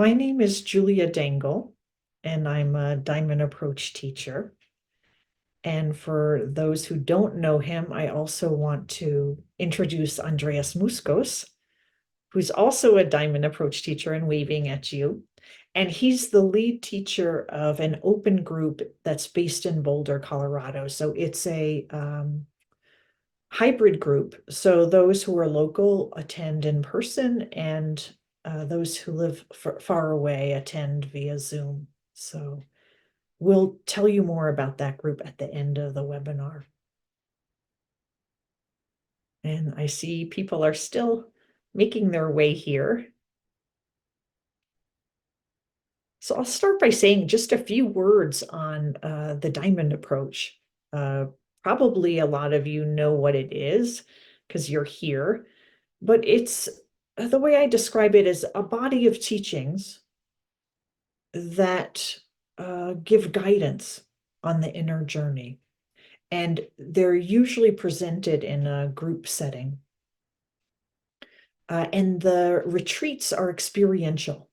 My name is Julia Dengel, and I'm a diamond approach teacher. And for those who don't know him, I also want to introduce Andreas Muskos, who's also a diamond approach teacher and waving at you. And he's the lead teacher of an open group that's based in Boulder, Colorado. So it's a hybrid group. So those who are local attend in person, and those who live far away attend via Zoom. So we'll tell you more about that group at the end of the webinar. And I see people are still making their way here. So I'll start by saying just a few words on the diamond approach. Uh, Probably a lot of you know what it is because you're here, but it's the way I describe it is a body of teachings that give guidance on the inner journey. And they're usually presented in a group setting. And the retreats are experiential.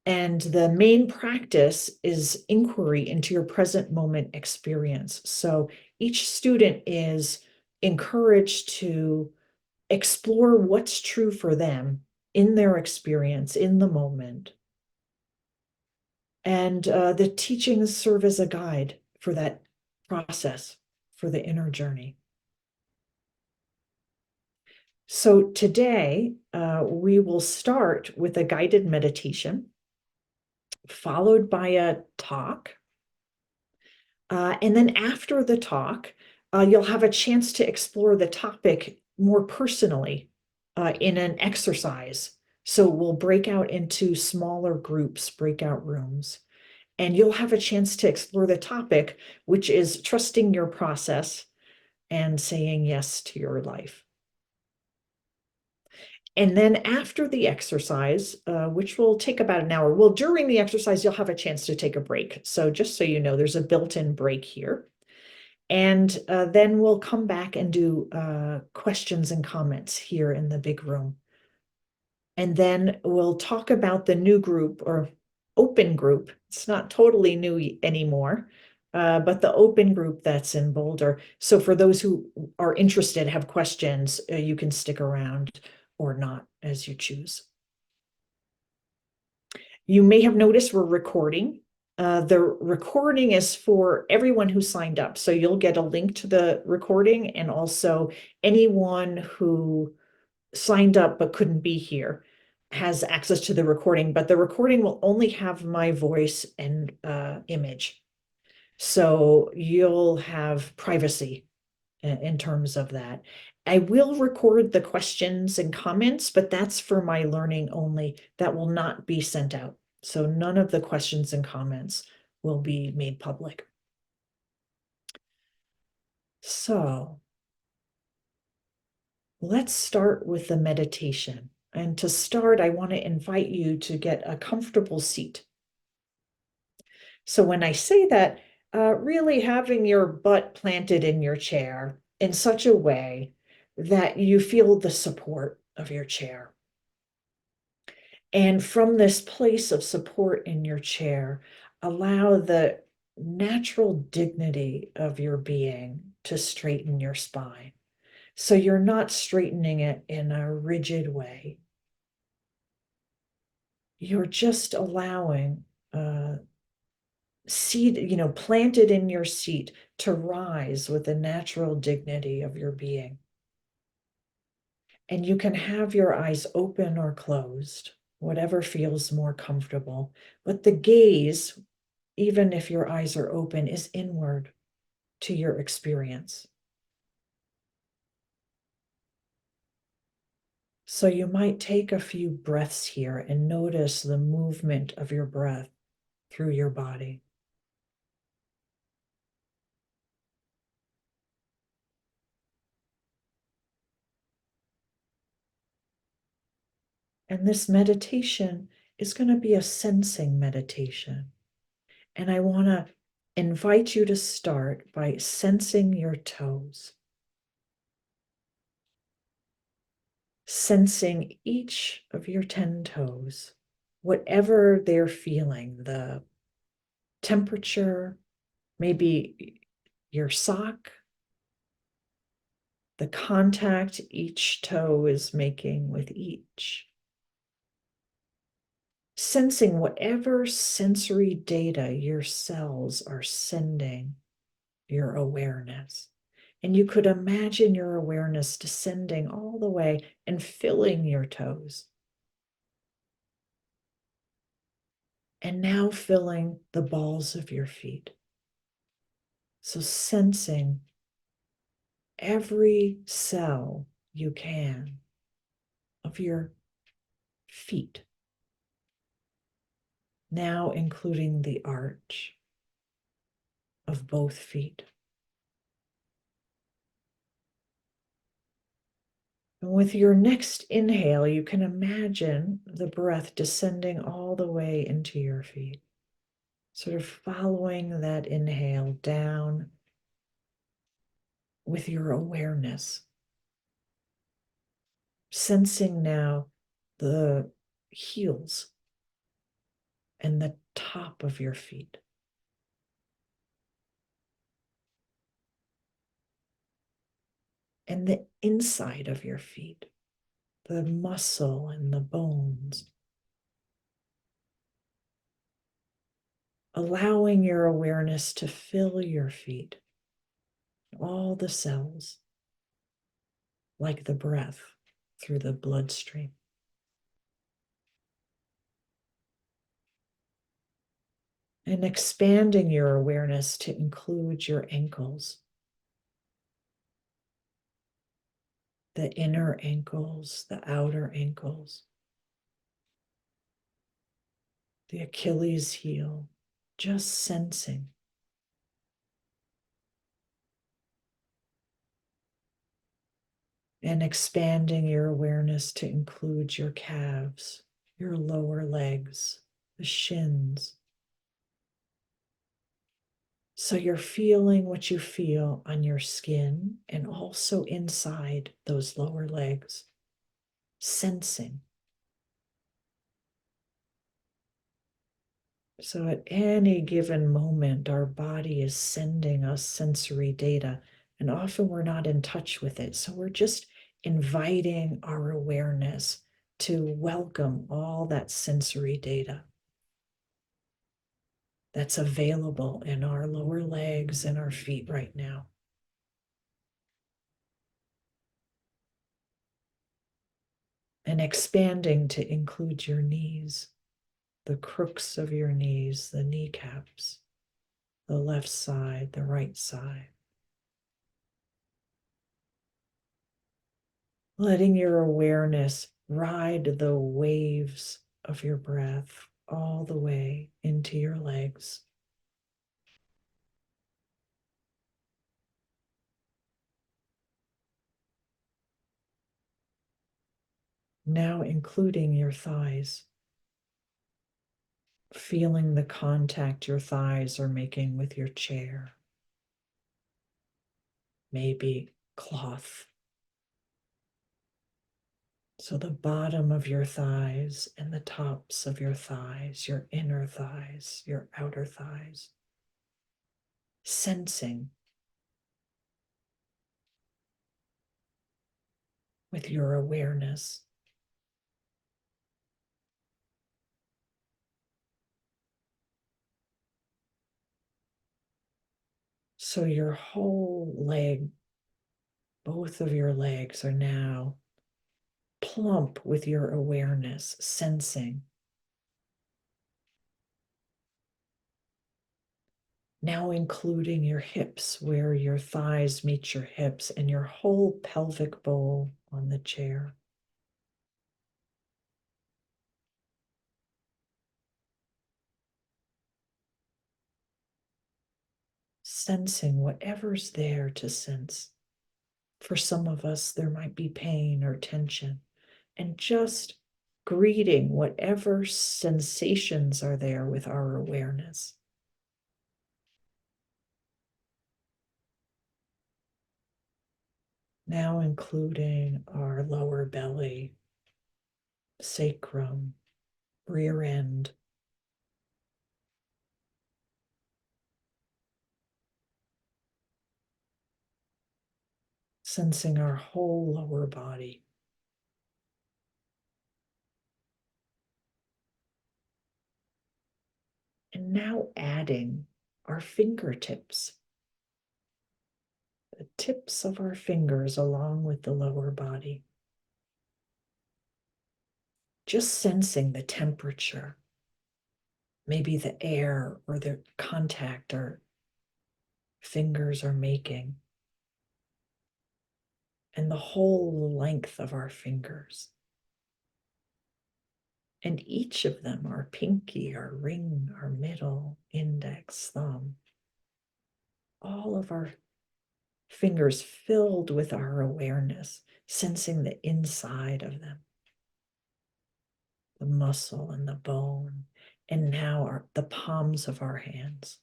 And the main practice is inquiry into your present moment experience. So each student is encouraged to explore what's true for them in their experience in the moment. And the teachings serve as a guide for that process, for the inner journey. So today, we will start with a guided meditation, followed by a talk. And then after the talk, you'll have a chance to explore the topic more personally in an exercise. So we'll break out into smaller groups, breakout rooms, and you'll have a chance to explore the topic, which is trusting your process and saying yes to your life. And then after the exercise, which will take about an hour, well, during the exercise, you'll have a chance to take a break. So just so you know, there's a built-in break here. And then we'll come back and do questions and comments here in the big room. And then we'll talk about the new group or open group. It's not totally new anymore, but the open group that's in Boulder. So for those who are interested, have questions, you can stick around or not as you choose. You may have noticed we're recording. The recording is for everyone who signed up. So you'll get a link to the recording, and also anyone who signed up but couldn't be here has access to the recording, but the recording will only have my voice and image. So you'll have privacy in terms of that. I will record the questions and comments, but that's for my learning only. That will not be sent out. So none of the questions and comments will be made public. So let's start with the meditation. And to start, I want to invite you to get a comfortable seat. So when I say that, really having your butt planted in your chair in such a way that you feel the support of your chair. And from this place of support in your chair, allow the natural dignity of your being to straighten your spine. So you're not straightening it in a rigid way. You're just allowing seat, planted in your seat to rise with the natural dignity of your being. And you can have your eyes open or closed, whatever feels more comfortable. But the gaze, even if your eyes are open, is inward to your experience. So you might take a few breaths here and notice the movement of your breath through your body. And this meditation is going to be a sensing meditation. And I want to invite you to start by sensing your toes. Sensing each of your 10 toes, whatever they're feeling, the temperature, maybe your sock, the contact each toe is making with each. Sensing whatever sensory data your cells are sending your awareness. And you could imagine your awareness descending all the way and filling your toes. And now filling the balls of your feet. So sensing every cell you can of your feet, now including the arch of both feet. And with your next inhale, you can imagine the breath descending all the way into your feet, sort of following that inhale down with your awareness, sensing now the heels and the top of your feet. And the inside of your feet, the muscle and the bones. Allowing your awareness to fill your feet, all the cells, like the breath through the bloodstream. And expanding your awareness to include your ankles, the inner ankles, the outer ankles, the Achilles heel, just sensing. And expanding your awareness to include your calves, your lower legs, the shins. So you're feeling what you feel on your skin and also inside those lower legs, sensing. So at any given moment, our body is sending us sensory data, and often we're not in touch with it. So we're just inviting our awareness to welcome all that sensory data that's available in our lower legs and our feet right now. And expanding to include your knees, the crooks of your knees, the kneecaps, the left side, the right side. Letting your awareness ride the waves of your breath all the way into your legs. Now including your thighs, feeling the contact your thighs are making with your chair. Maybe cloth. So the bottom of your thighs and the tops of your thighs, your inner thighs, your outer thighs, sensing with your awareness. So your whole leg, both of your legs are now plump with your awareness, sensing. Now including your hips, where your thighs meet your hips, and your whole pelvic bowl on the chair. Sensing whatever's there to sense. For some of us, there might be pain or tension, and just greeting whatever sensations are there with our awareness. Now including our lower belly, sacrum, rear end, sensing our whole lower body. And now adding our fingertips, the tips of our fingers along with the lower body. Just sensing the temperature, maybe the air or the contact our fingers are making, and the whole length of our fingers. And each of them, our pinky, our ring, our middle, index, thumb, all of our fingers filled with our awareness, sensing the inside of them, the muscle and the bone, and now the palms of our hands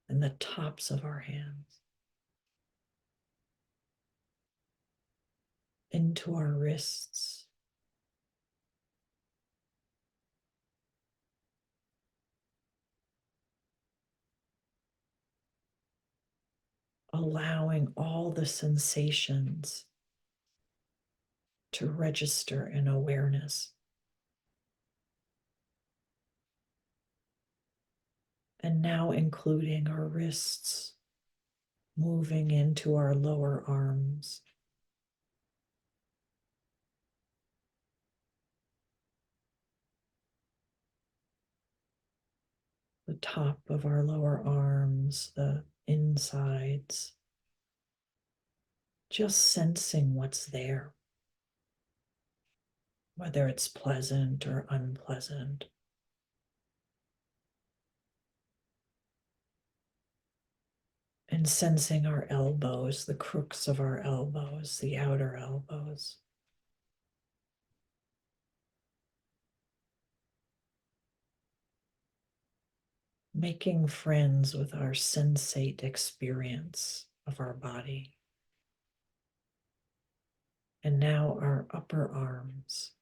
and the tops of our hands, into our wrists, allowing all the sensations to register in awareness. And now including our wrists, moving into our lower arms, the top of our lower arms, the insides, just sensing what's there, whether it's pleasant or unpleasant. And sensing our elbows, the crooks of our elbows, the outer elbows. Making friends with our sensate experience of our body. And now our upper arms,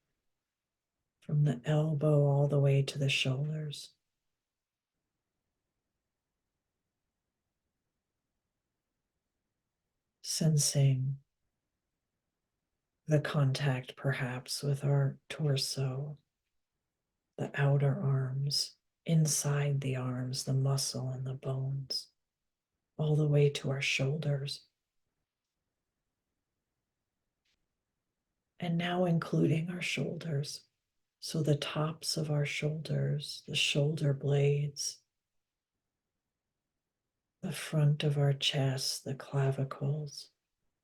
from the elbow all the way to the shoulders. Sensing the contact perhaps with our torso, the outer arms, inside the arms, the muscle and the bones, all the way to our shoulders. And now including our shoulders. So the tops of our shoulders, the shoulder blades, the front of our chest, the clavicles,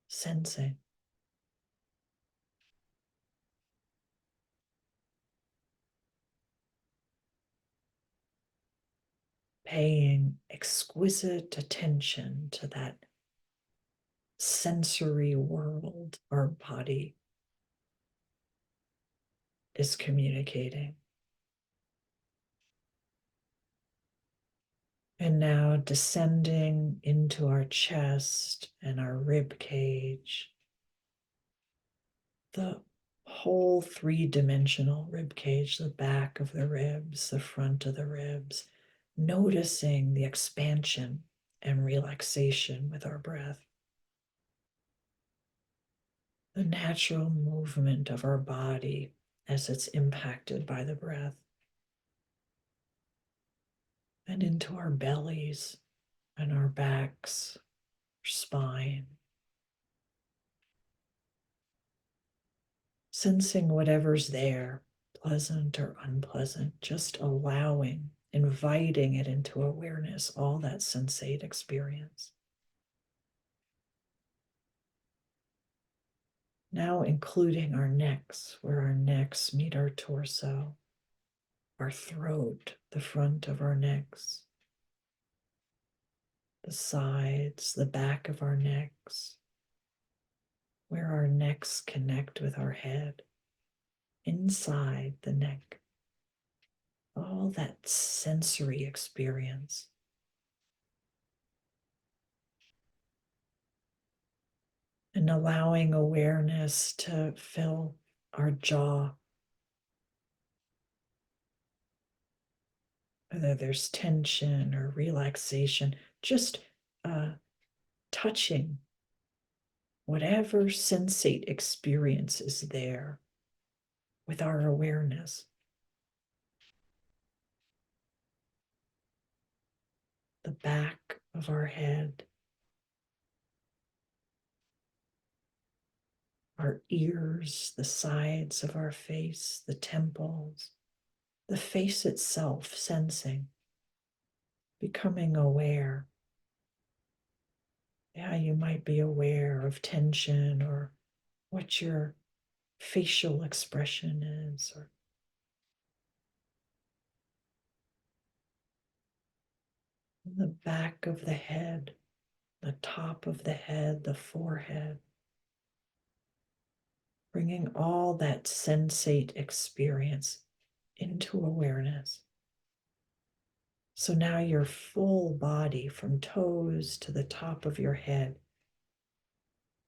sensing. Paying exquisite attention to that sensory world our body is communicating. And now descending into our chest and our rib cage, the whole three-dimensional rib cage, the back of the ribs, the front of the ribs, noticing the expansion and relaxation with our breath. The natural movement of our body as it's impacted by the breath. And into our bellies and our backs, our spine. Sensing whatever's there, pleasant or unpleasant, just allowing, inviting it into awareness, all that sensate experience. Now including our necks, where our necks meet our torso, our throat, the front of our necks, the sides, the back of our necks, where our necks connect with our head, inside the neck, all that sensory experience. And allowing awareness to fill our jaw, whether there's tension or relaxation, just touching whatever sensate experience is there with our awareness. The back of our head, our ears, the sides of our face, the temples, the face itself, sensing, becoming aware. Yeah, you might be aware of tension or what your facial expression is, or the back of the head, the top of the head, the forehead, bringing all that sensate experience into awareness. So now your full body from toes to the top of your head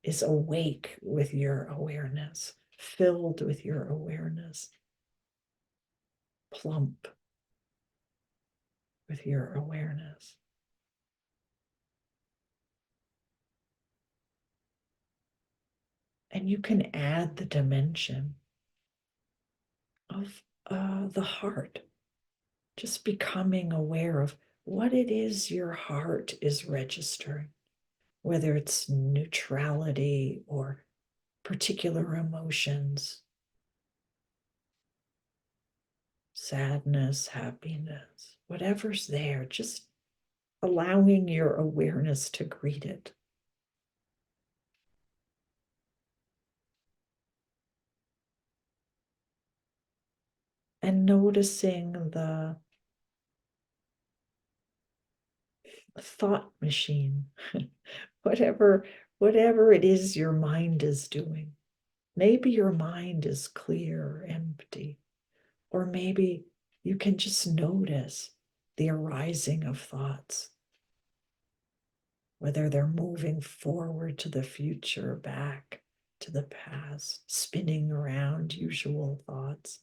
is awake with your awareness, filled with your awareness, plump with your awareness. And you can add the dimension of the heart, just becoming aware of what it is your heart is registering, whether it's neutrality or particular emotions, sadness, happiness, whatever's there, just allowing your awareness to greet it. And noticing the thought machine, whatever it is your mind is doing. Maybe your mind is clear, empty, or maybe you can just notice the arising of thoughts, whether they're moving forward to the future, back to the past, spinning around usual thoughts.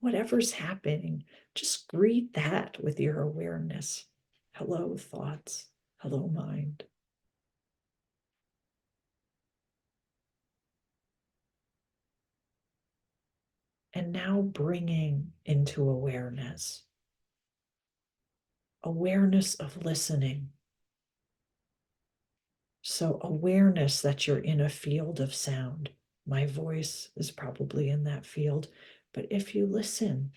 Whatever's happening, just greet that with your awareness. Hello, thoughts. Hello, mind. And now bringing into awareness of listening. So, awareness that you're in a field of sound. My voice is probably in that field, but if you listen,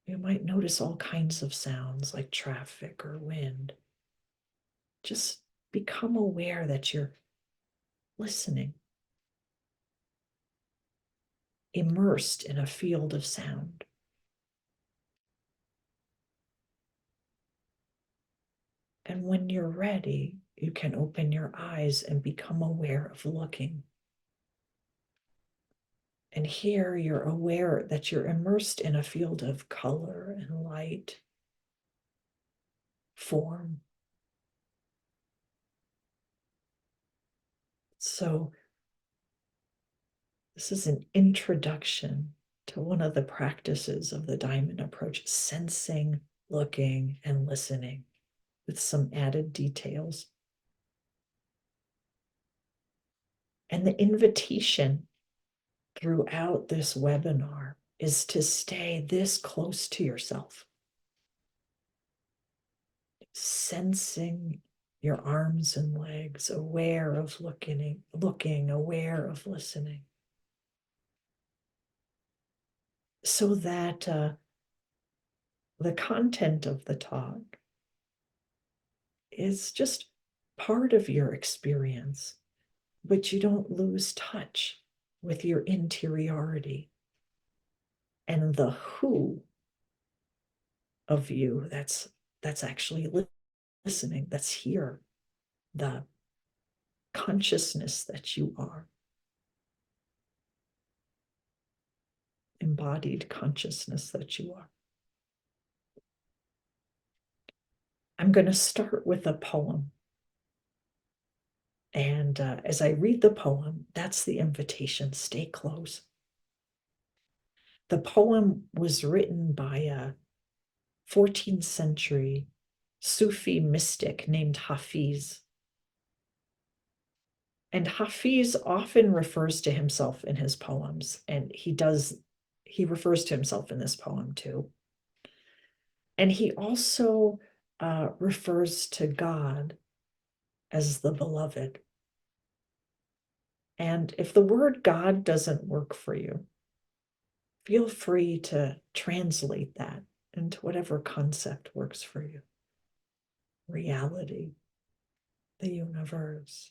you might notice all kinds of sounds like traffic or wind. Just become aware that you're listening, immersed in a field of sound. And when you're ready, you can open your eyes and become aware of looking. And here you're aware that you're immersed in a field of color and light, form. So this is an introduction to one of the practices of the diamond approach, sensing, looking, and listening with some added details. And the invitation throughout this webinar is to stay this close to yourself, sensing your arms and legs, aware of looking, aware of listening, so that the content of the talk is just part of your experience, but you don't lose touch with your interiority and the who of you that's actually listening, that's here, the consciousness that you are, embodied consciousness that you are. I'm going to start with a poem. And as I read the poem, that's the invitation. Stay close. The poem was written by 14th century Sufi mystic named Hafiz. And Hafiz often refers to himself in his poems, and he refers to himself in this poem too. And he also refers to God as the beloved. And if the word God doesn't work for you, feel free to translate that into whatever concept works for you. Reality, the universe.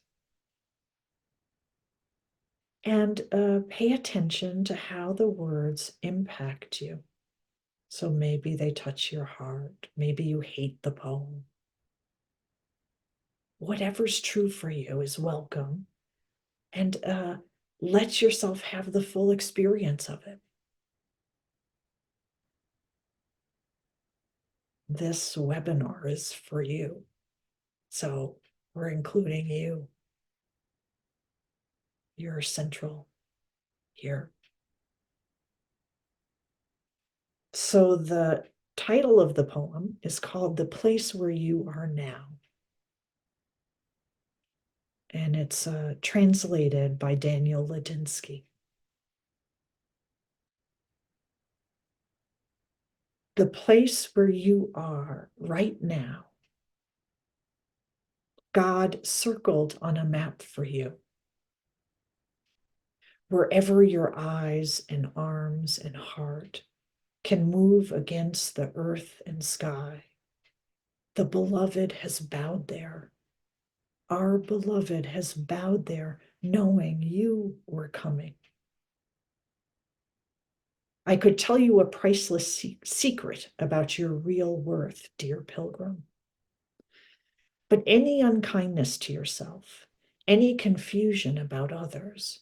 And pay attention to how the words impact you. So maybe they touch your heart. Maybe you hate the poem. Whatever's true for you is welcome. And let yourself have the full experience of it. This webinar is for you. So we're including you. You're central here. So the title of the poem is called The Place Where You Are Now. And it's translated by Daniel Ladinsky. The place where you are right now, God circled on a map for you. Wherever your eyes and arms and heart can move against the earth and sky, the beloved has bowed there. Our beloved has bowed there, knowing you were coming. I could tell you a priceless secret about your real worth, dear pilgrim. But any unkindness to yourself, any confusion about others,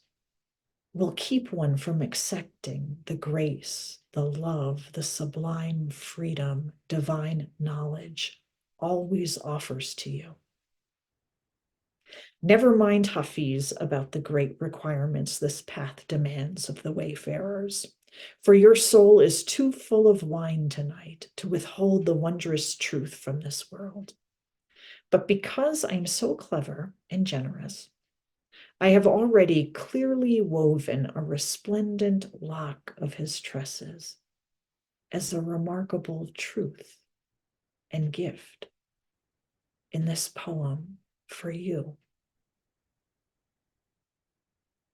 will keep one from accepting the grace, the love, the sublime freedom, divine knowledge always offers to you. Never mind, Hafiz, about the great requirements this path demands of the wayfarers, for your soul is too full of wine tonight to withhold the wondrous truth from this world. But because I'm so clever and generous, I have already clearly woven a resplendent lock of his tresses as a remarkable truth and gift in this poem for you.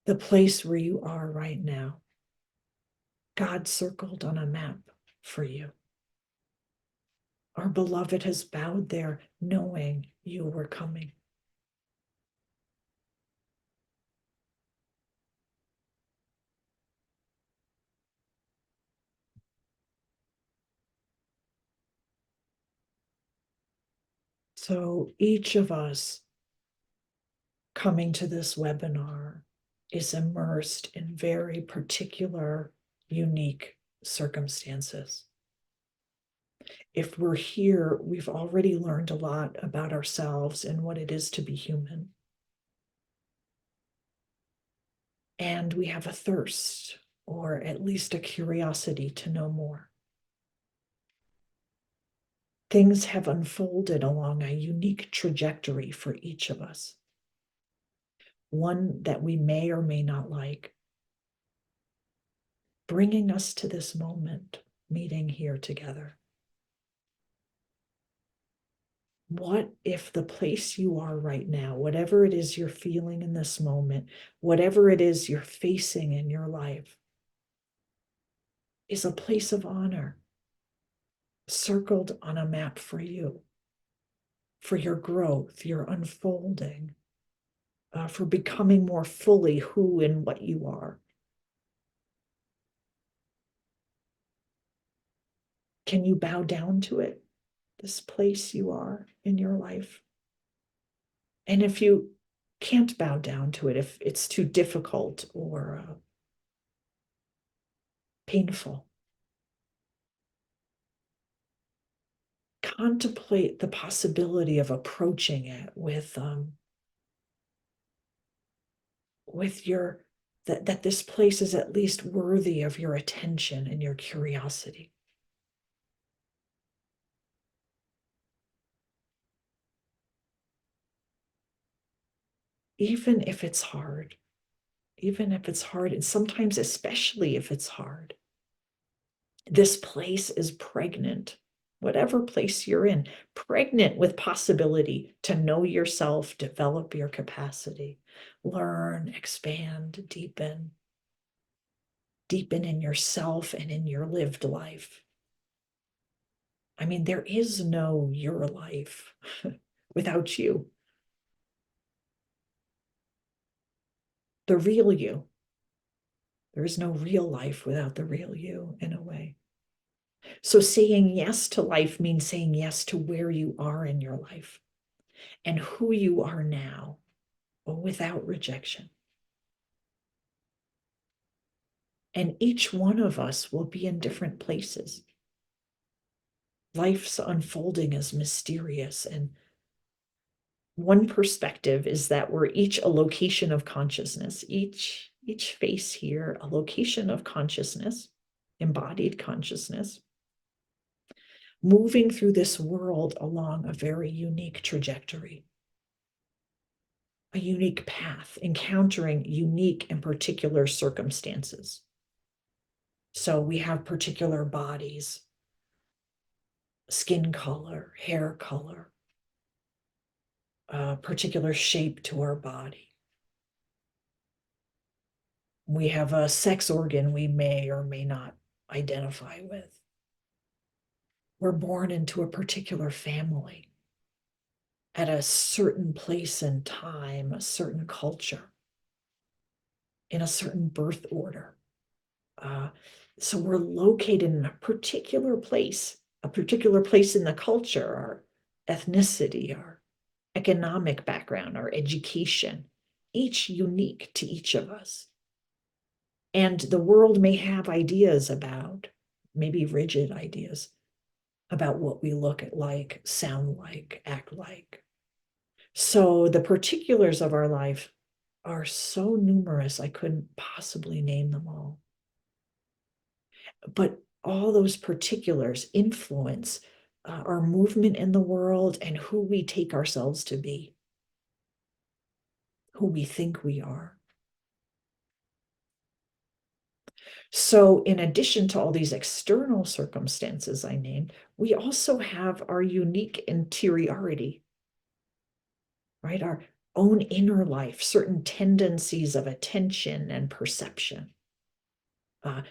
The place where you are right now, God circled on a map for you. Our beloved has bowed there knowing you were coming. So each of us coming to this webinar is immersed in very particular, unique circumstances. If we're here, we've already learned a lot about ourselves and what it is to be human. And we have a thirst, or at least a curiosity to know more. Things have unfolded along a unique trajectory for each of us, one that we may or may not like, bringing us to this moment, meeting here together. What if the place you are right now, whatever it is you're feeling in this moment, whatever it is you're facing in your life, is a place of honor circled on a map for you, for your growth, your unfolding, for becoming more fully who and what you are? Can you bow down to it, this place you are in your life? And if you can't bow down to it, if it's too difficult or painful, contemplate the possibility of approaching it with your that this place is at least worthy of your attention and your curiosity. even if it's hard, and sometimes especially if it's hard. This place is pregnant, whatever place you're in, pregnant with possibility to know yourself, develop your capacity, learn, expand, deepen in yourself and in your lived life. I mean, there is no your life without you, the real you. There is no real life without the real you, in a way. So saying yes to life means saying yes to where you are in your life and who you are now, without rejection. And each one of us will be in different places. Life's unfolding is mysterious. And one perspective is that we're each a location of consciousness, each face here, a location of consciousness, embodied consciousness, moving through this world along a very unique trajectory, a unique path, encountering unique and particular circumstances. So we have particular bodies, skin color, hair color, a particular shape to our body. We have a sex organ we may or may not identify with. We're born into a particular family at a certain place and time, a certain culture, in a certain birth order. So we're located in a particular place in the culture, our ethnicity, our economic background, our education, each unique to each of us. And the world may have ideas about, maybe rigid ideas, about what we look at like, sound like, act like. So the particulars of our life are so numerous, I couldn't possibly name them all. But all those particulars influence our movement in the world and who we take ourselves to be, who we think we are. So, in addition to all these external circumstances I named, we also have our unique interiority, right? Our own inner life, certain tendencies of attention and perception, uh,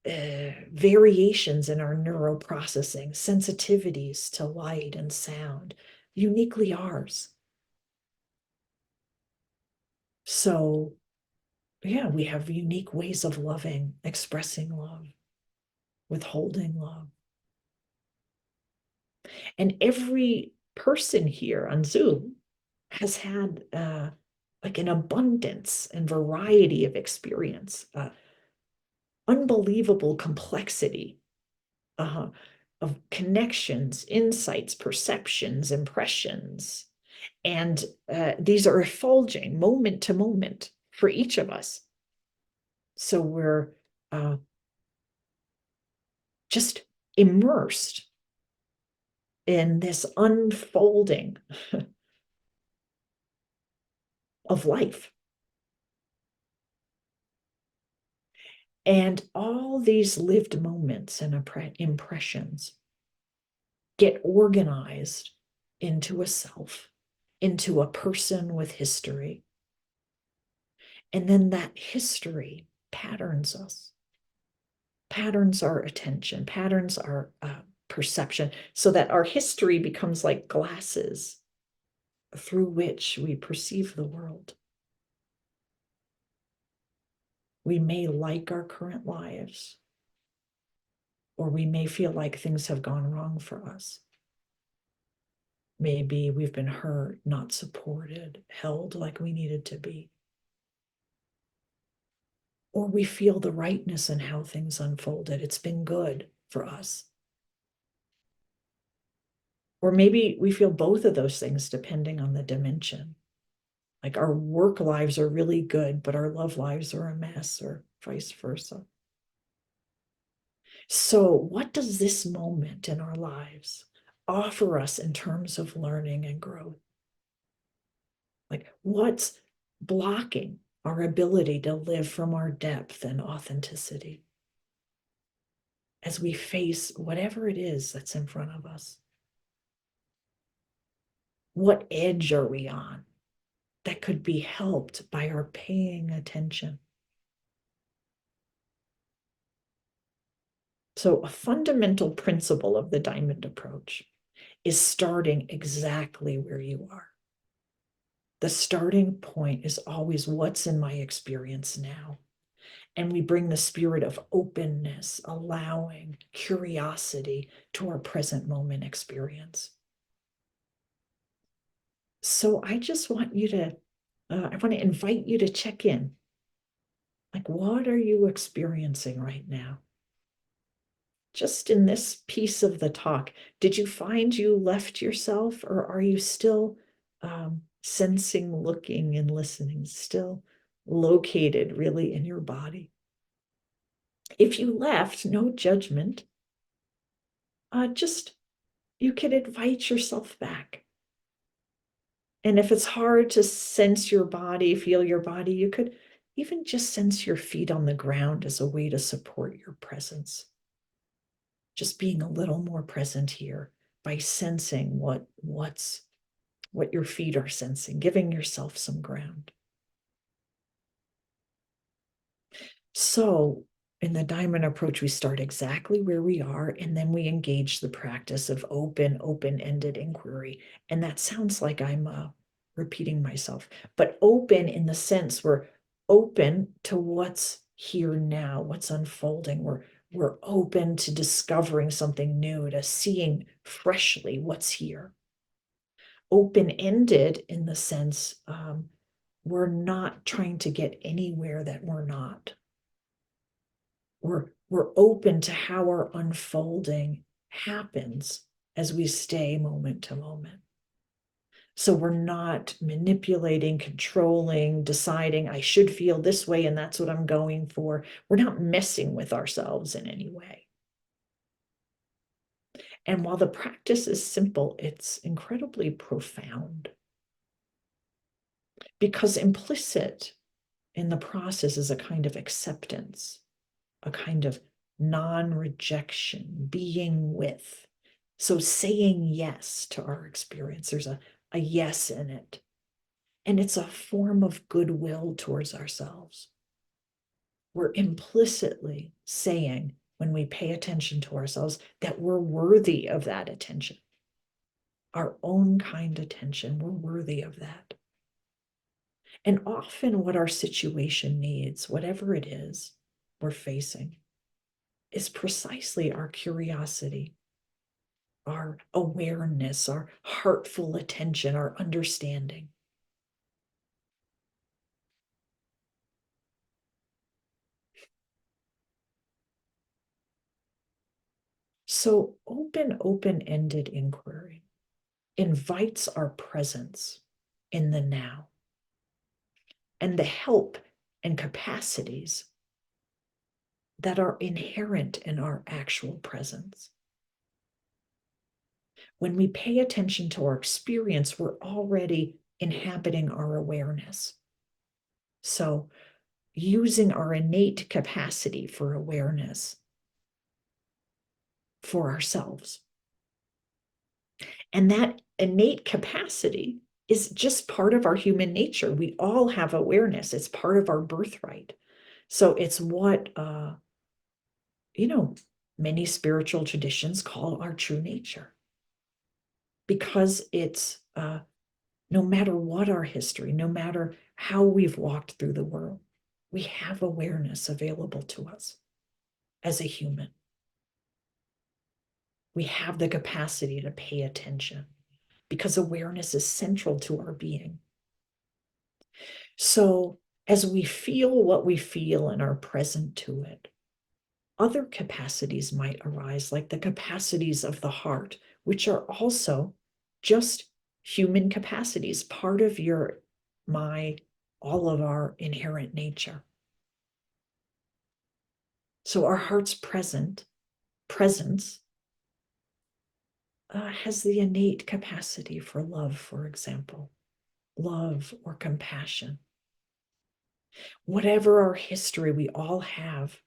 variations in our neuroprocessing, sensitivities to light and sound, uniquely ours. So, yeah, we have unique ways of loving, expressing love, withholding love. And every person here on Zoom has had like an abundance and variety of experience, unbelievable complexity uh, of connections, insights, perceptions, impressions. And these are effulging moment to moment for each of us. So we're just immersed in this unfolding of life. And all these lived moments and impressions get organized into a self, into a person with history. And then that history patterns us, patterns our attention, patterns our perception, so that our history becomes like glasses through which we perceive the world. We may like our current lives, or we may feel like things have gone wrong for us. Maybe we've been hurt, not supported, held like we needed to be. Or we feel the rightness in how things unfolded. It's been good for us. Or maybe we feel both of those things depending on the dimension. Like our work lives are really good, but our love lives are a mess, or vice versa. So, what does this moment in our lives offer us in terms of learning and growth? Like, what's blocking our ability to live from our depth and authenticity as we face whatever it is that's in front of us. What edge are we on that could be helped by our paying attention? So, a fundamental principle of the diamond approach is starting exactly where you are. The starting point is always what's in my experience now. And we bring the spirit of openness, allowing, curiosity to our present moment experience. So I just want you to, I want to invite you to check in. Like, what are you experiencing right now? Just in this piece of the talk, did you find you left yourself, or are you still sensing, looking, and listening, still located really in your body? If you left, no judgment, just you could invite yourself back. And if it's hard to sense your body, feel your body, you could even just sense your feet on the ground as a way to support your presence. Just being a little more present here by sensing what your feet are sensing, giving yourself some ground. So in the diamond approach, we start exactly where we are, and then we engage the practice of open-ended inquiry. And that sounds like I'm repeating myself, but open in the sense we're open to what's here now, what's unfolding. We're open to discovering something new, to seeing freshly what's here. Open-ended in the sense we're not trying to get anywhere that we're not. We're open to how our unfolding happens as we stay moment to moment. So we're not manipulating, controlling, deciding I should feel this way and that's what I'm going for. We're not messing with ourselves in any way. And while the practice is simple, it's incredibly profound, because implicit in the process is a kind of acceptance, a kind of non-rejection, being with. So saying yes to our experience, there's a yes in it. And it's a form of goodwill towards ourselves. We're implicitly saying, when we pay attention to ourselves, that we're worthy of that attention. Our own kind attention, we're worthy of that. And often what our situation needs, whatever it is we're facing, is precisely our curiosity, our awareness, our heartful attention, our understanding. So open-ended inquiry invites our presence in the now and the help and capacities that are inherent in our actual presence. When we pay attention to our experience, we're already inhabiting our awareness. So using our innate capacity for awareness for ourselves. And that innate capacity is just part of our human nature. We all have awareness. It's part of our birthright. So it's what, many spiritual traditions call our true nature. Because it's, no matter what our history, no matter how we've walked through the world, we have awareness available to us as a human. We have the capacity to pay attention because awareness is central to our being. So as we feel what we feel and are present to it, other capacities might arise, like the capacities of the heart, which are also just human capacities, part of all of our inherent nature. So our heart's presence has the innate capacity for love, for example, love or compassion. Whatever our history, we all have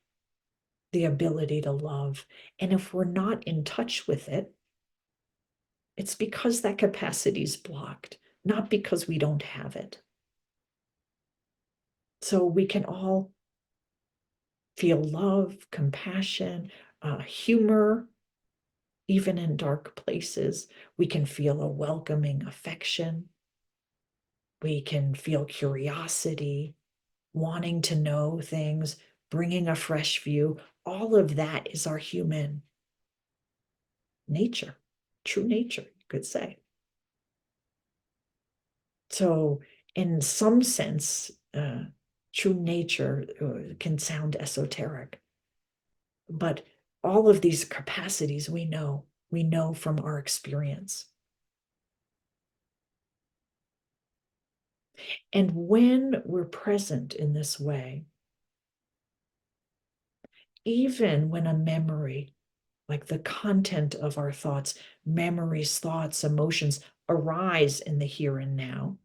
the ability to love. And if we're not in touch with it, it's because that capacity is blocked, not because we don't have it. So we can all feel love, compassion, humor, even in dark places. We can feel a welcoming affection. We can feel curiosity, wanting to know things, bringing a fresh view. All of that is our human nature, true nature, you could say. So, in some sense, true nature can sound esoteric, but all of these capacities we know from our experience. And when we're present in this way, even when a memory, like the content of our thoughts, memories, thoughts, emotions arise in the here and now,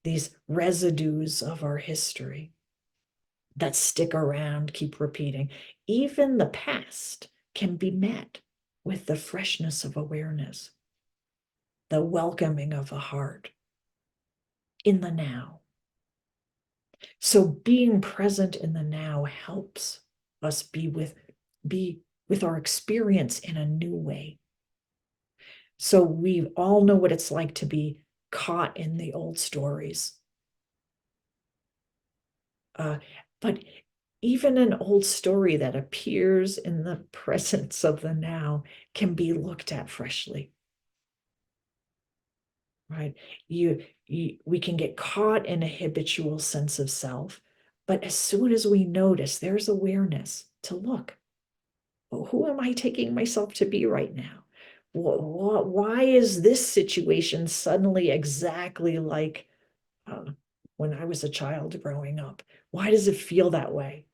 these residues of our history that stick around, keep repeating, even the past can be met with the freshness of awareness, the welcoming of a heart in the now. So being present in the now helps us be with our experience in a new way. So we all know what it's like to be caught in the old stories. But even an old story that appears in the presence of the now can be looked at freshly, right? We can get caught in a habitual sense of self, but as soon as we notice, there's awareness to look. Well, who am I taking myself to be right now? Why is this situation suddenly exactly like when I was a child growing up? Why does it feel that way?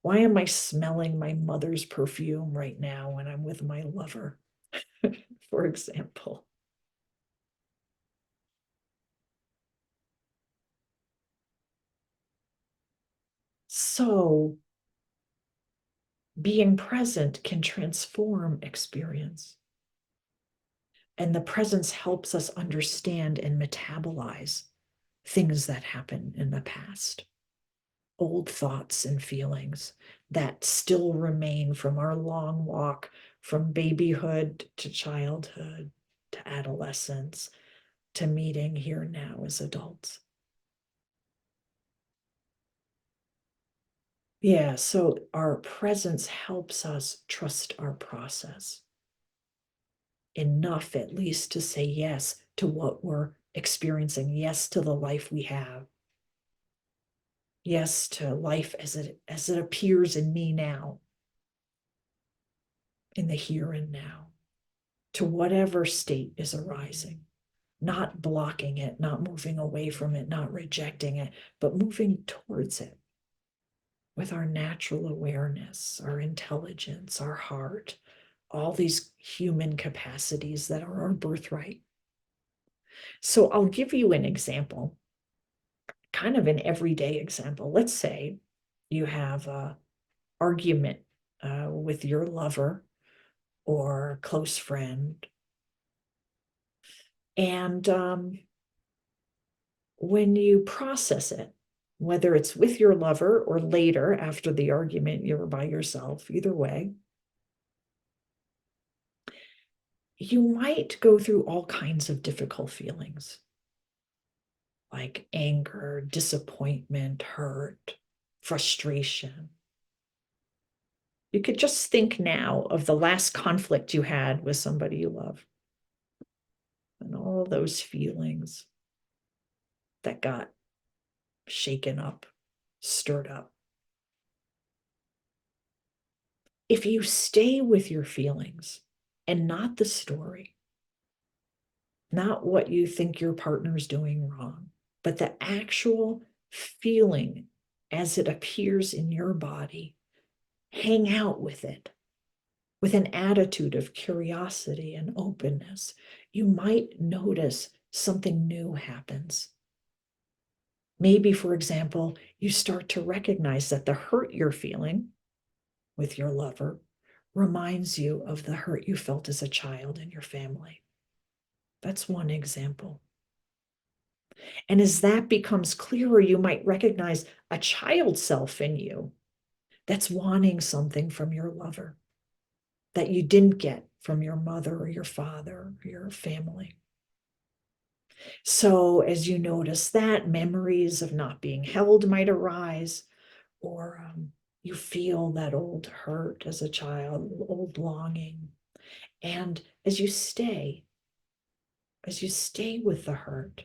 Why am I smelling my mother's perfume right now when I'm with my lover, for example? So being present can transform experience. And the presence helps us understand and metabolize things that happened in the past, old thoughts and feelings that still remain from our long walk from babyhood to childhood to adolescence to meeting here now as adults. Yeah, so our presence helps us trust our process enough, at least, to say yes to what we're experiencing, yes to the life we have, yes to life as it appears in me now, in the here and now, to whatever state is arising, not blocking it, not moving away from it, not rejecting it, but moving towards it with our natural awareness, our intelligence, our heart, all these human capacities that are our birthright. So I'll give you an example, kind of an everyday example. Let's say you have an argument with your lover or close friend. And when you process it, whether it's with your lover or later after the argument, you're by yourself, either way, you might go through all kinds of difficult feelings like anger, disappointment, hurt, frustration. You could just think now of the last conflict you had with somebody you love and all those feelings that got shaken up, stirred up. If you stay with your feelings and not the story, not what you think your partner's doing wrong, but the actual feeling as it appears in your body, hang out with it with an attitude of curiosity and openness, you might notice something new happens. Maybe, for example, you start to recognize that the hurt you're feeling with your lover reminds you of the hurt you felt as a child in your family. That's one example. And as that becomes clearer, you might recognize a child self in you that's wanting something from your lover that you didn't get from your mother or your father or your family. So as you notice that, memories of not being held might arise, or you feel that old hurt as a child, old longing. And as you stay with the hurt,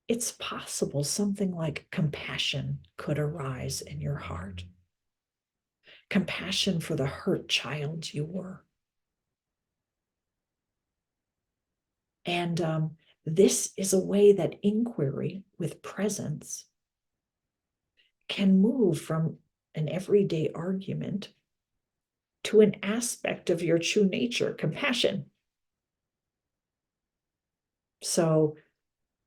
it's possible something like compassion could arise in your heart. Compassion for the hurt child you were. And this is a way that inquiry with presence can move from an everyday argument to an aspect of your true nature, compassion. So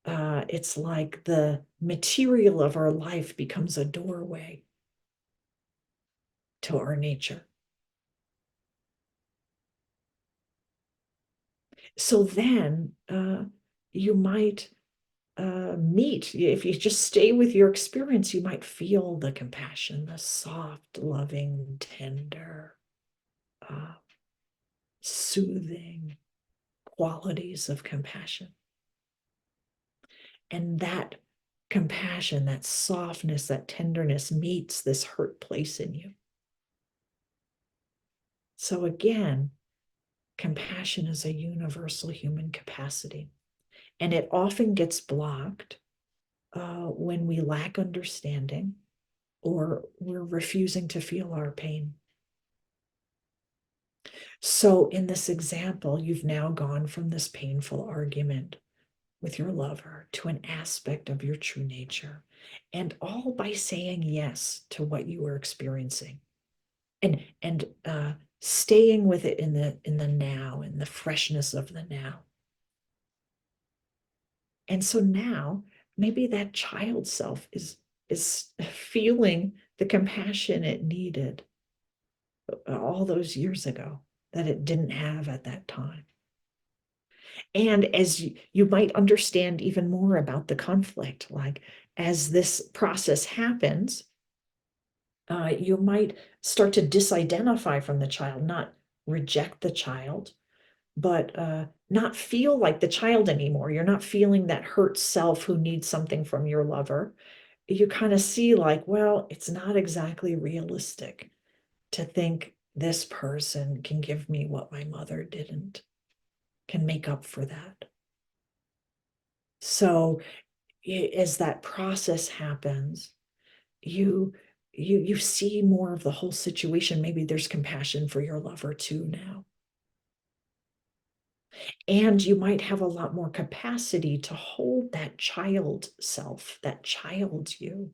it's like the material of our life becomes a doorway to our nature. So then you might meet, if you just stay with your experience, you might feel the compassion, the soft, loving, tender, uh, soothing qualities of compassion. And that compassion, that softness, that tenderness meets this hurt place in you. So again, compassion is a universal human capacity, and it often gets blocked when we lack understanding or we're refusing to feel our pain. So in this example, you've now gone from this painful argument with your lover to an aspect of your true nature, and all by saying yes to what you were experiencing, and staying with it in the now, in the freshness of the now. And so now maybe that child self is feeling the compassion it needed all those years ago that it didn't have at that time. And as you might understand even more about the conflict, like as this process happens, you might start to disidentify from the child, not reject the child, but not feel like the child anymore. You're not feeling that hurt self who needs something from your lover. You kind of see like, well, it's not exactly realistic to think this person can give me what my mother didn't, can make up for that. So as that process happens, you you see more of the whole situation. Maybe there's compassion for your lover too now. And you might have a lot more capacity to hold that child self, that child you.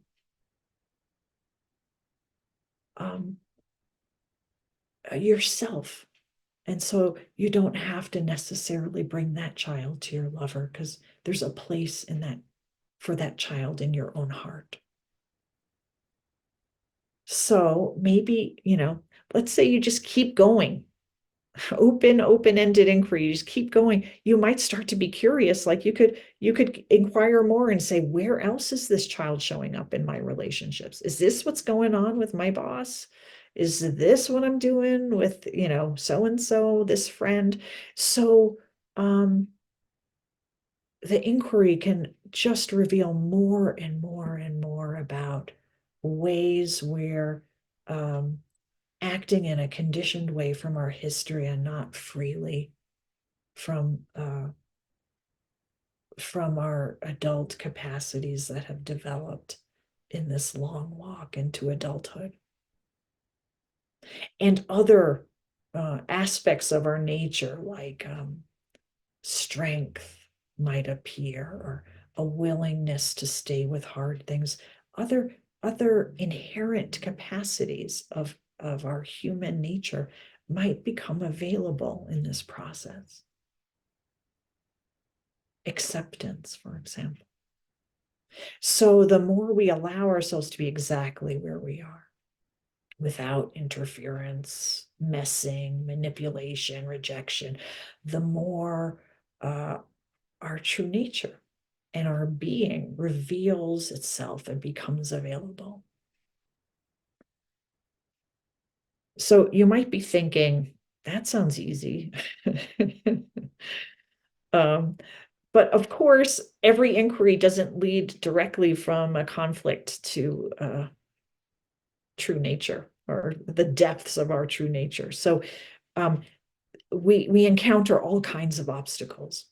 Um, yourself. And so you don't have to necessarily bring that child to your lover, because there's a place in that for that child in your own heart. So maybe, let's say you just keep going, open-ended inquiry, you just keep going. You might start to be curious, like you could inquire more and say, where else is this child showing up in my relationships? Is this what's going on with my boss? Is this what I'm doing with, so and so, this friend? So the inquiry can just reveal more and more and more about ways where acting in a conditioned way from our history and not freely from our adult capacities that have developed in this long walk into adulthood, and other aspects of our nature, like strength might appear, or a willingness to stay with hard things, other inherent capacities of our human nature might become available in this process. Acceptance, for example. So the more we allow ourselves to be exactly where we are, without interference, messing, manipulation, rejection, the more uh, our true nature and our being reveals itself and becomes available. So you might be thinking, that sounds easy. um, but of course, every inquiry doesn't lead directly from a conflict to true nature or the depths of our true nature. So um, we encounter all kinds of obstacles.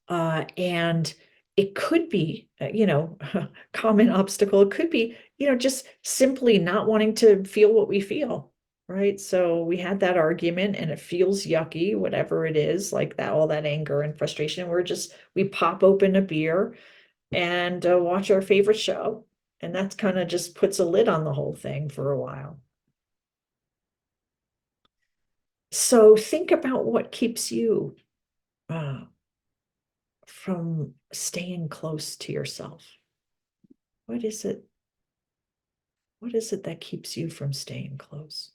And it could be, common obstacle. It could be, just simply not wanting to feel what we feel, right? So we had that argument and it feels yucky, whatever it is, like that, all that anger and frustration. We pop open a beer and watch our favorite show. And that's kind of just puts a lid on the whole thing for a while. So think about what keeps you uh, from staying close to yourself. What is it? What is it that keeps you from staying close?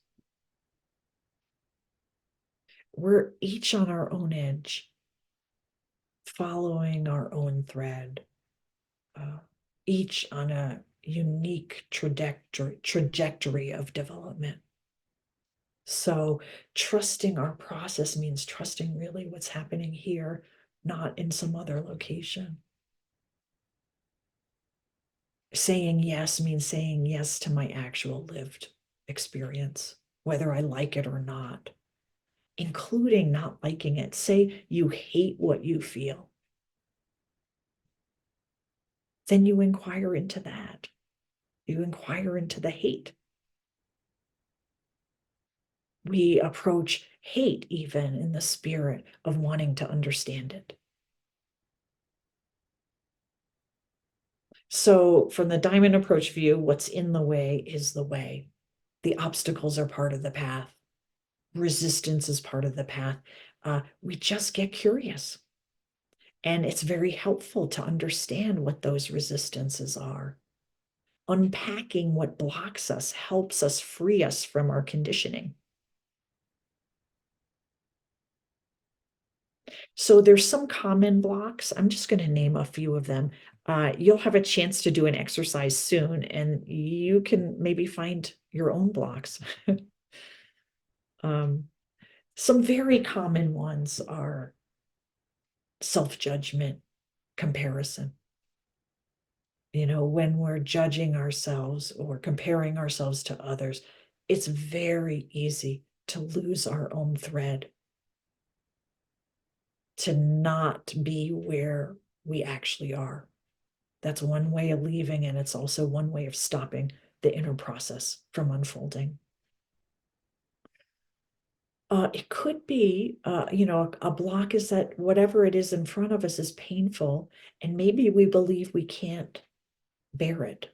We're each on our own edge, following our own thread, uh, each on a unique trajectory of development. So trusting our process means trusting really what's happening here, not in some other location. Saying yes means saying yes to my actual lived experience, whether I like it or not, including not liking it. Say you hate what you feel. Then you inquire into that. You inquire into the hate. We approach hate even in the spirit of wanting to understand it. So, from the diamond approach view, what's in the way is the way. The obstacles are part of the path. Resistance is part of the path. We just get curious. And it's very helpful to understand what those resistances are. Unpacking what blocks us helps us free us from our conditioning. So there's some common blocks. I'm just going to name a few of them. You'll have a chance to do an exercise soon, and you can maybe find your own blocks. um, some very common ones are self-judgment, comparison. When we're judging ourselves or comparing ourselves to others, it's very easy to lose our own thread, to not be where we actually are. That's one way of leaving, and it's also one way of stopping the inner process from unfolding. It could be, a block is that whatever it is in front of us is painful, and maybe we believe we can't bear it.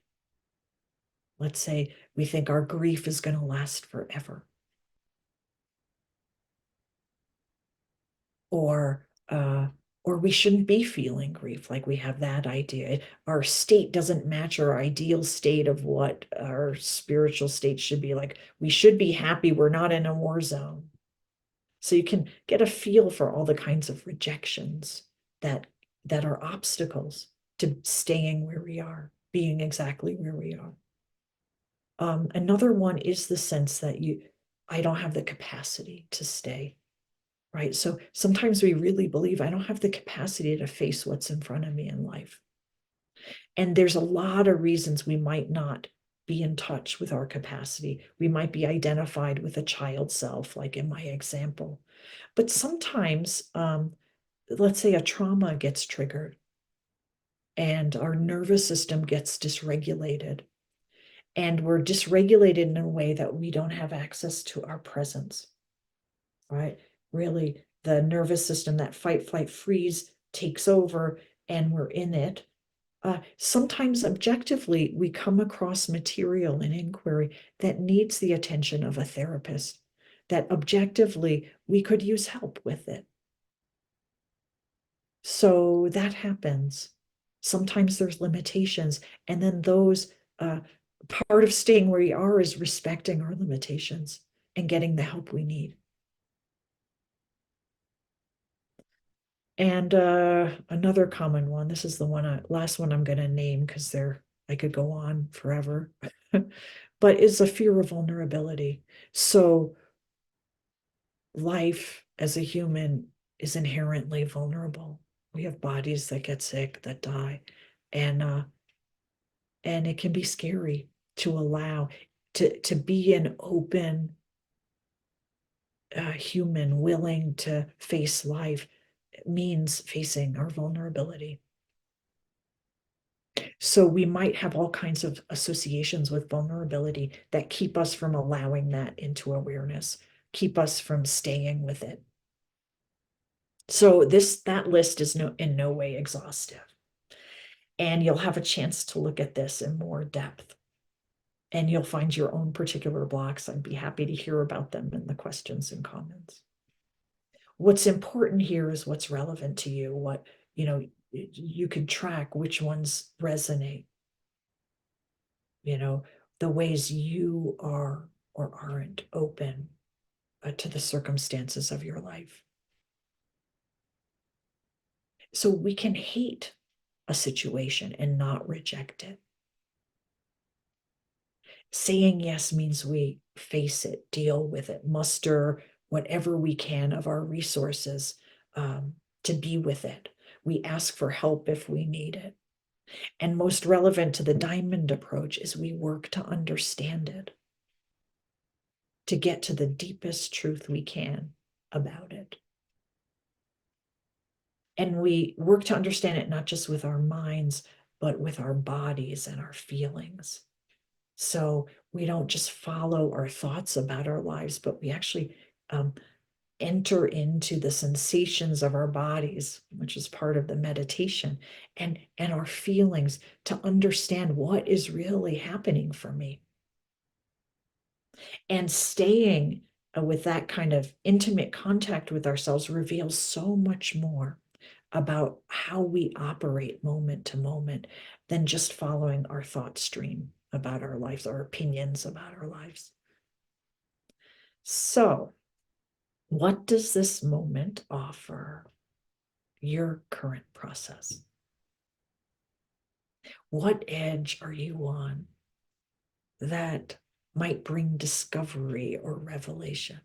Let's say we think our grief is going to last forever. Or or we shouldn't be feeling grief, like we have that idea. Our state doesn't match our ideal state of what our spiritual state should be like. We should be happy we're not in a war zone. So you can get a feel for all the kinds of rejections that are obstacles to staying where we are, being exactly where we are. Another one is the sense that I don't have the capacity to stay. Right. So sometimes we really believe I don't have the capacity to face what's in front of me in life. And there's a lot of reasons we might not be in touch with our capacity. We might be identified with a child self, like in my example. But sometimes, let's say a trauma gets triggered and our nervous system gets dysregulated. And we're dysregulated in a way that we don't have access to our presence. Right? Really, the nervous system, that fight, flight, freeze takes over, and we're in it. Sometimes objectively, we come across material in inquiry that needs the attention of a therapist, that objectively we could use help with it. So that happens. Sometimes there's limitations, and then those part of staying where we are is respecting our limitations and getting the help we need. And another common one, this is the last one I'm going to name because I could go on forever, but is a fear of vulnerability. So life as a human is inherently vulnerable. We have bodies that get sick, that die, and it can be scary to allow to be an open human willing to face life. It means facing our vulnerability. So we might have all kinds of associations with vulnerability that keep us from allowing that into awareness, keep us from staying with it. So that list is in no way exhaustive. And you'll have a chance to look at this in more depth. And you'll find your own particular blocks. I'd be happy to hear about them in the questions and comments. What's important here is what's relevant to you. You can track which ones resonate, you know, the ways you are or aren't open to the circumstances of your life. So we can hate a situation and not reject it. Saying yes means we face it, deal with it, muster whatever we can of our resources to be with it. We ask for help if we need it. And most relevant to the diamond approach is we work to understand it, to get to the deepest truth we can about it. And we work to understand it not just with our minds, but with our bodies and our feelings. So we don't just follow our thoughts about our lives, but we actually enter into the sensations of our bodies, which is part of the meditation, and our feelings to understand what is really happening for me. And staying with that kind of intimate contact with ourselves reveals so much more about how we operate moment to moment than just following our thought stream about our lives, our opinions about our lives. So, what does this moment offer your current process? What edge are you on that might bring discovery or revelation?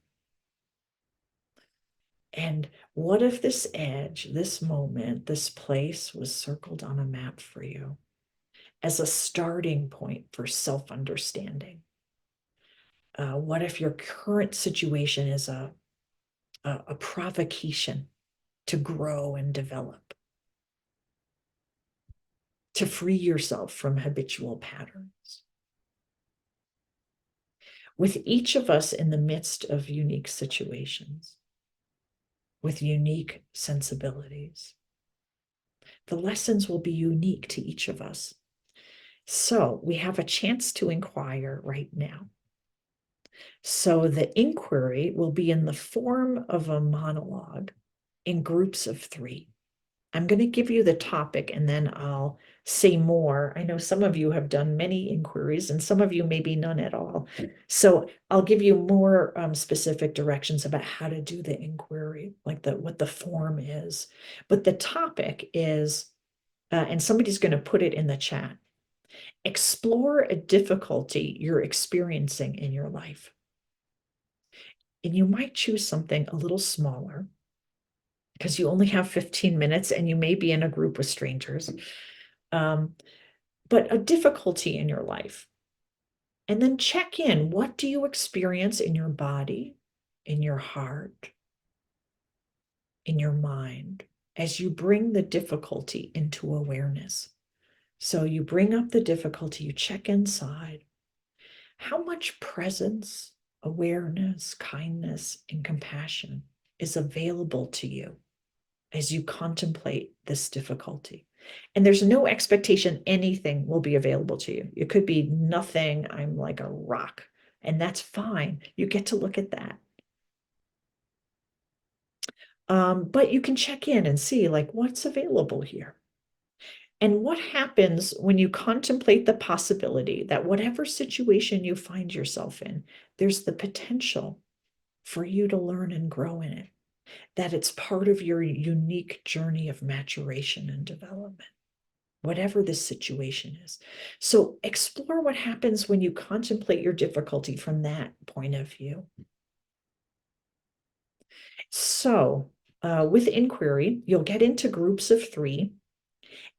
And what if this edge, this moment, this place was circled on a map for you as a starting point for self-understanding? What if your current situation is a provocation to grow and develop, to free yourself from habitual patterns? With each of us in the midst of unique situations, with unique sensibilities, the lessons will be unique to each of us. So we have a chance to inquire right now. So the inquiry will be in the form of a monologue in groups of 3. I'm going to give you the topic and then I'll say more. I know some of you have done many inquiries and some of you maybe none at all. So I'll give you more specific directions about how to do the inquiry, like what the form is. But the topic is, and somebody's going to put it in the chat, explore a difficulty you're experiencing in your life. And you might choose something a little smaller because you only have 15 minutes and you may be in a group with strangers. But a difficulty in your life. And then check in. What do you experience in your body, in your heart, in your mind, as you bring the difficulty into awareness? So you bring up the difficulty, you check inside. How much presence, awareness, kindness, and compassion is available to you as you contemplate this difficulty? And there's no expectation anything will be available to you. It could be nothing. I'm like a rock, and that's fine. You get to look at that. But you can check in and see like what's available here. And what happens when you contemplate the possibility that whatever situation you find yourself in, there's the potential for you to learn and grow in it, that it's part of your unique journey of maturation and development, whatever this situation is. So explore what happens when you contemplate your difficulty from that point of view. So, with inquiry, you'll get into groups of three,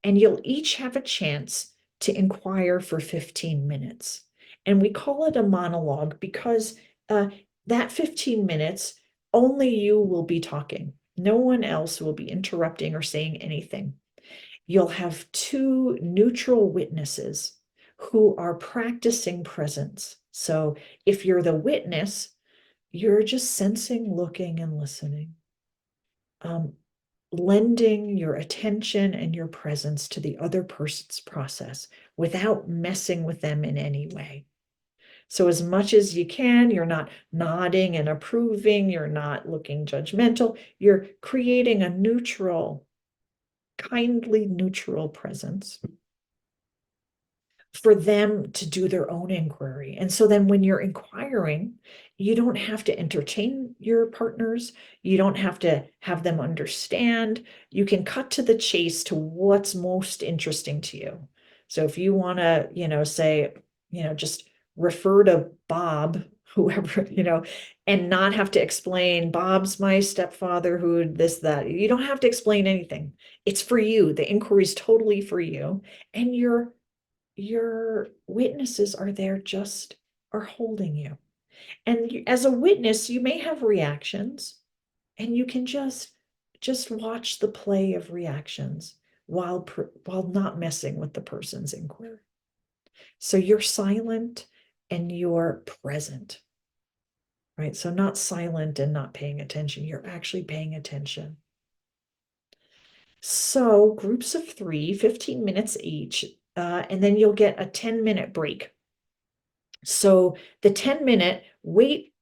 and you'll each have a chance to inquire for 15 minutes. And we call it a monologue because that 15 minutes, only you will be talking. No one else will be interrupting or saying anything. You'll have two neutral witnesses who are practicing presence. So if you're the witness, you're just sensing, looking, and listening. Lending your attention and your presence to the other person's process without messing with them in any way. So, as much as you can, you're not nodding and approving, you're not looking judgmental, you're creating a neutral, kindly neutral presence for them to do their own inquiry. And so then when you're inquiring, you don't have to entertain your partners. You don't have to have them understand. You can cut to the chase to what's most interesting to you. So if you want to, say, just refer to Bob, whoever, and not have to explain Bob's my stepfather, who this, that. You don't have to explain anything. It's for you. The inquiry is totally for you. And your witnesses are there, just are holding you. And as a witness, you may have reactions, and you can just watch the play of reactions while not messing with the person's inquiry. So you're silent and you're present, right? So not silent and not paying attention, you're actually paying attention. So groups of three, 15 minutes each, and then you'll get a 10-minute break. So the 10-minute, wait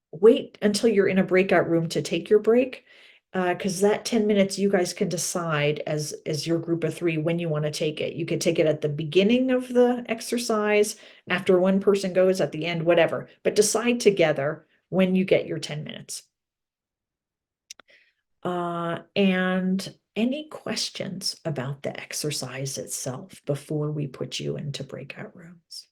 until you're in a breakout room to take your break. Because that 10 minutes, you guys can decide as your group of three when you want to take it. You could take it at the beginning of the exercise, after one person goes, at the end, whatever. But decide together when you get your 10 minutes. And any questions about the exercise itself before we put you into breakout rooms?